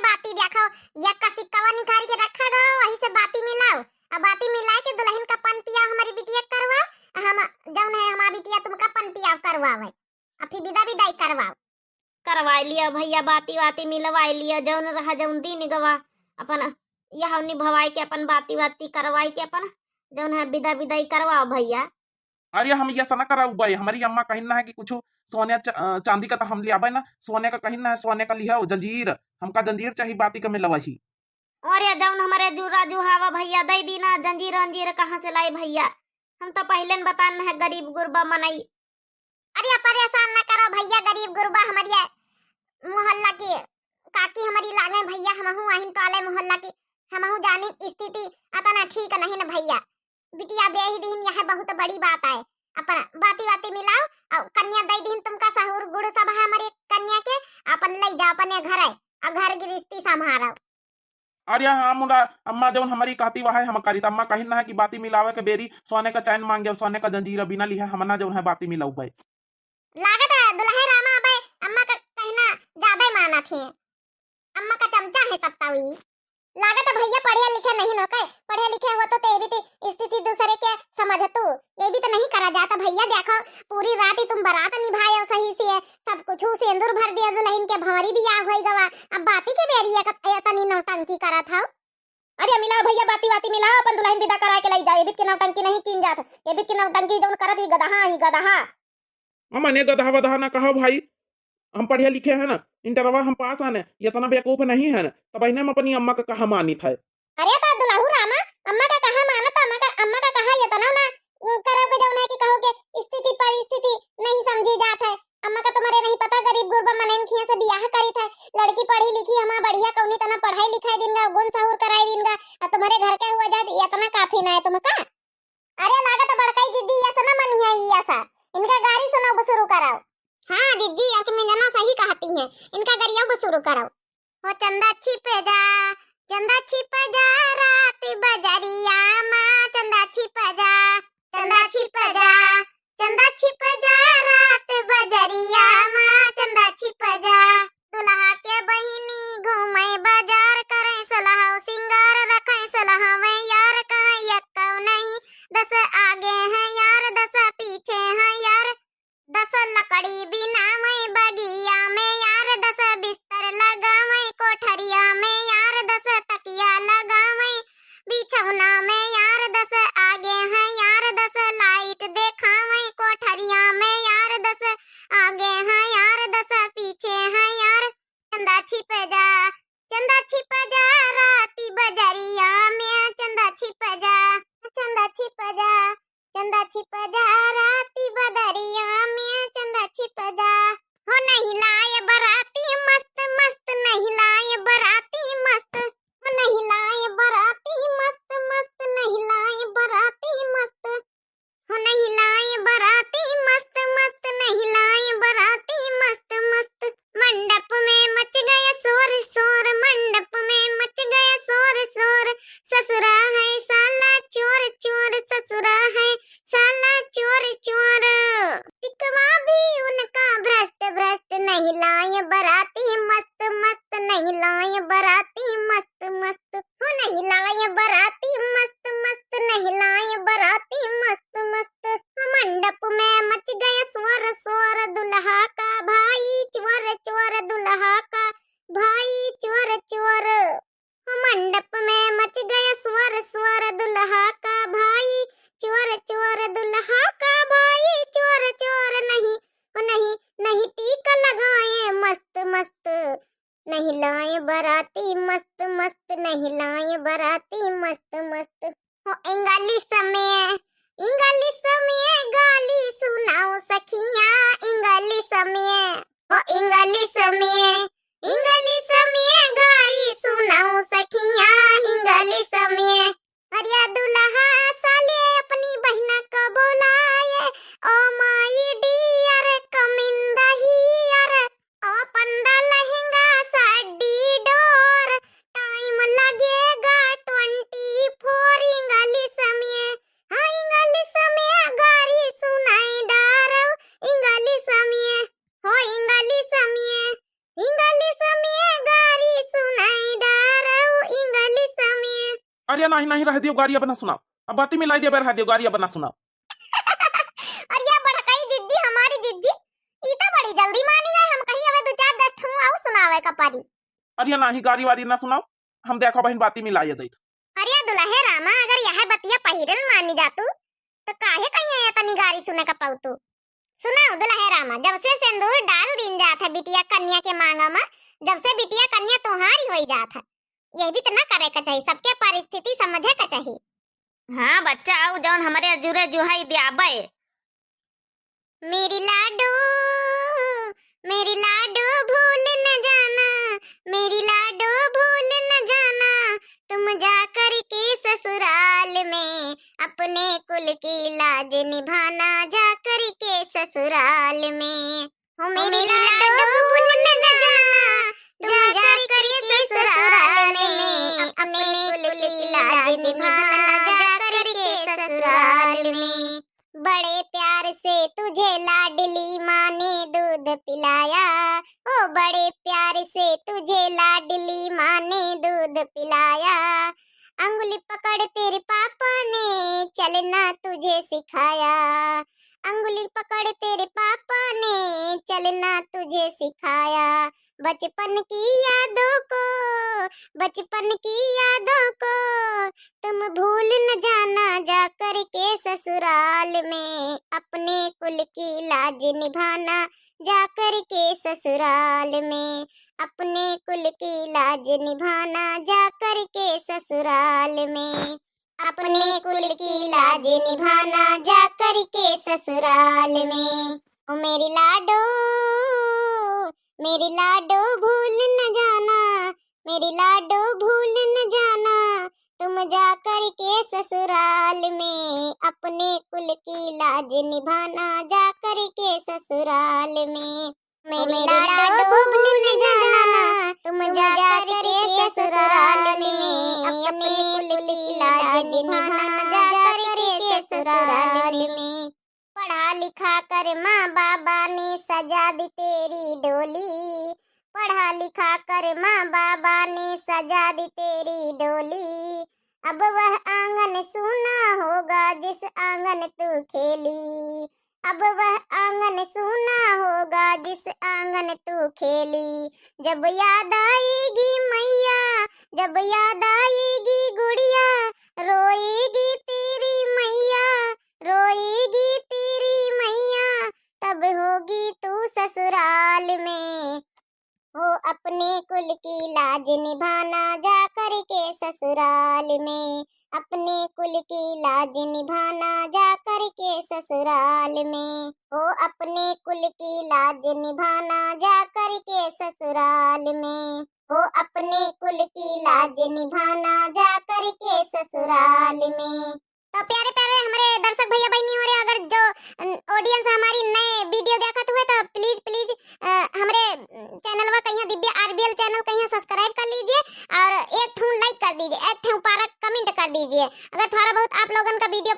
बाती देखो, या का सिक्कावा निकाल के रखा गो, वही से बाती मिलाओ। अब बाती मिलाए के दुल्हन का पन पिया हमारी बिटिया करवा, हम जौन है हमारी बिटिया तुमका पन पिया करवावे, अब फिर विदा विदाई करवाओ। करवाई लिया भैया, बाती वाती मिलवाई लिया, जौन रहा जौन दिन गवा अपन यह निभवाई के अपन बाती वाती करवाई के अपन जौन है विदा विदाई करवाओ भैया। अरे हम ये सना कराऊ भाई, हमारी अम्मा कहना है कि कुछ सोने चांदी का तो हम लिया ना, सोने का कहना है, सोने का लिया जंजीर, हमका जंजीर चाहिए बाती का मिलवाही। और ये जौन हमारे जुरा जुहावा भैया दई दी ना, जंजीर अंजीर कहाँ से लाई भैया, हम तो पहले बताना है गरीब गुरबा मनई। अरे परेशान न करो भैया, गरीब गुरबा हमारी मोहल्ला की काकी हमारी लागे भैया, हमहू आहिन काले मोहल्ला की, हमहू जानी स्थिति अतना ठीक नहीं न भैया, बिटिया बेही दिन यह बहुत बड़ी बात है। अपन बाती वाती मिलाओ और कन्या दई दिन तुमका सहूर गुड़ सब है हमारी कन्या के, अपन ले जाओ अपने घर है और घर गृहस्थी संभालो। अरे हाँ मुंडा अम्मा जौन हमारी कहती वह हम करी, अम्मा कहना है कि बाती मिलावे के बेरी सोने का चैन मांगे, सोने का जंजीर बिना लिया हमना जौन है बाती मिलाऊ भाई। लागत है दुल्हे रामा भाई अम्मा का कहना ज्यादा ही माना थी, अम्मा का चमचा है तब ताऊ। लागत है भैया पढ़े लिखे नहीं हो के, पढ़े लिखे हो तो भी स्थिति दूसरे के समझ तू, ये भी तो नहीं करा जाता भैया। देखो पूरी रात ही तुम बारात निभाए सही से, सब कुछ सिंदूर भर दिया दुल्हन के, भंवरी भी आ होई गवा, अब बाती के बेरिया का तनी नौटंकी करा था। अरे मिलाओ भैया बाती वाती मिलाओ, अपन दुल्हन विदा करा के ले जाए, ये के नौटंकी नहीं कीन जात, ये के नौटंकी जौन करत भी गदहा ही गदहा। मने गधा वधा ना कहो भाई, हम पढ़े लिखे हैं ना, इंटरवा हम पास आने, इतना बेवकूफ नहीं है ना, तब इन्हें हम अपनी अम्मा का कहा मानी था। अरे तो दुल्हू रामा अम्मा का कहा माना, तो अम्मा का कहा ये तो ना करोगे जौन है कि कहोगे स्थिति परिस्थिति नहीं समझी जात है। अम्मा का तुम्हारे नहीं पता गरीब गुरबा मनन खिया से बियाह करी था, लड़की पढ़ी लिखी हमारा बढ़िया कौनी तना पढ़ाई लिखाई दिनगा, गुण सहूर कराई दिनगा, और तुम्हारे घर के हुआ जात इतना काफी ना है तुमका। अरे लागत बड़काई जिद्दी ऐसा ना मनी है, ऐसा इनका गाड़ी सुनाओ शुरू कराओ। हाँ दीदी अकमिंजना सही कहती हैं, इनका गरिया शुरू कराओ। हो चंदा छिप जा, चंदा छिप जा रात बजरिया माँ, चंदा छिप जा, चंदा छिप जा, चंदा छिप जा रात बजरिया माँ, चंदा छिप जा। दुल्हा के बहिनी घूमे बाजार करे सलाह सिंगार रखे सलाह में यार, कहे यक्कौ नहीं 10 आगे है यार 10 पीछे है यार, 10 लकड़ी बिना मैं बगिया में यार, 10 बिस्तर लगा मैं कोठरिया में यार, 10 तकिया लगा मैं बिछौना में यार, 10 आगे है यार 10 लाइट देखा मैं कोठरिया में यार, 10 आगे है यार 10 पीछे है यार। चंदा छिप जा, चंदा छिप जा राती बजरिया में, चंदा छिप जा, चंदा छिप जा, चंदा छिप जा राती बदरिया में, चंदा छिप जा। हो नहीं लाए बराती मस्त मस्त, नहीं लाए बराती मस्त, हो नहीं लाए बराती मस्त मस्त, नहीं लाए बराती मस्त, हो नहीं लाए बराती मस्त मस्त, नहीं लाए बराती मस्त मस्त। मंडप में मच गया शोर शोर, मंडप में मच गया शोर शोर, ससुरा है साला चोर चोर, ससुरा है साला चोर चोर। टिकवा भी उनका भ्रष्ट भ्रष्ट, नहीं लाए बराती मस्त मस्त, नहीं लाए बराती मस्त मस्त, हो नहीं लाए बराती मस्त मस्त, नहीं लाए बराती मस्त मस्त। मंडप में मच गया शोर शोर, दुल्हा का भाई चोर चोर, दुल्हा का भाई चोर चोर। मंडप में मच गया शोर शोर, दुल्हा का भाई चोर चोर, दुल्हा का भाई चोर चोर। नहीं नहीं नहीं टीका लगाए मस्त मस्त, नहीं लाए बराती मस्त मस्त, नहीं लाए बराती मस्त मस्त। हो इंगाली समय, इंगाली समय गाली सुनाओ सखिया, इंगाली समय, हो इंगाली समय, इंगाली समय गाली सुनाओ सखिया, इंगाली समय। अरे दुल्हा साले अपनी बहना को बुलाए, ओ माई डियर कमिंदा हियर, ओ पंदा लहंगा साड़ी डोर, टाइम लगेगा 24 इंगाली समय, हाँ इंगाली समय गारी सुनाई डारो, इंगाली समय, हो इंगाली समय, इंगाली अरे नहीं नहीं रह दियो, गाड़ी अब ना सुनाओ, अब बाती मिलाई दिया, रह दियो, गाड़ी अब ना सुनाओ। और यह बड़काई जिज्जी हमारी जिज्जी ई तो बड़ी जल्दी मानी गए। हम कहीं हमें 2-4-10 ठुम आऊ सुनावे का पारी। अरे नहीं गाड़ी वाड़ी ना सुनाओ, हम देखो बहन बाती मिलाई दई। अरे दुल्हे रामा, अगर यह बतिया पहिरल मानी जातू तो काहे कहीं है तनी गाड़ी सुने का पाउतू। सुनाओ दुल्हे रामा, जब से सिंदूर डाल दिन जात है बिटिया कन्या के मांगा में, जब से बिटिया कन्या तुम्हारी हो जात है, यह भी तो ना करे का चाहिए, सबके परिस्थिति समझे का चाहिए। हाँ बच्चा आऊ जौन हमारे जुरे जुहाई दियाबे। मेरी लाडो भूल न जाना, मेरी लाडो भूल न जाना, तुम जाकर के ससुराल में अपने कुल की लाज निभाना, जाकर के ससुराल में। हो मेरी लाडो भूल न जाना, तुम जाकर के ससुराल में अपने कुल की लाज निभाना, जाकर के ससुराल में। बड़े प्यार से तुझे लाडली माँ ने दूध पिलाया, ओ बड़े प्यार से तुझे लाडली माँ ने दूध पिलाया, अंगुली पकड़ तेरे पापा ने चलना तुझे सिखाया, अंगुली पकड़ तेरे पापा ने चलना तुझे सिखाया। बचपन की यादों को, बचपन की यादों को तुम भूल न जाना, जाकर के ससुराल में अपने कुल की लाज निभाना, जाकर के ससुराल में अपने कुल की लाज निभाना, जाकर के ससुराल में अपने कुल की लाज निभाना, जाकर के ससुराल में। ओ मेरी लाडो भूल न जाना, मेरी लाडो भूल न जाना, तुम जाकर के ससुराल में अपने कुल की लाज निभाना, जाकर के ससुराल में। मेरी लाडो भूल न जाना, तुम जाकर के ससुराल में अपने कुल की लाज निभाना, जाकर के ससुराल में। पढ़ा लिखा कर माँ बाबा ने सजा दी तेरी डोली, पढ़ा लिखा कर माँ बाबा ने सजा दी तेरी डोली, अब वह आंगन सूना होगा जिस आंगन तू खेली, अब वह आंगन सूना होगा जिस आंगन तू खेली। जब याद आएगी मैया, जब याद आएगी गुड़िया, रोएगी तेरी मैया, रोएगी तेरी मैया, तब होगी तू ससुराल में। हो अपने कुल की लाज निभाना, जाकर के ससुराल में अपने कुल की लाज निभाना, जाकर के ससुराल में। हो अपने कुल की लाज निभाना, जाकर के ससुराल में। हो अपने कुल की लाज निभाना, जाकर के ससुराल में। तो प्यारे प्यारे हमारे दर्शक भैया बहनी हो रहे, अगर जो ऑडियंस हमारी नए वीडियो देखत हुए तो प्लीज प्लीज हमारे चैनल व कहीं दिव्या आरबीएल चैनल कहीं सब्सक्राइब कर लीजिए और एक ठून लाइक कर दीजिए, एक ठून पारा कमेंट कर दीजिए। अगर थोड़ा बहुत आप लोगन का वीडियो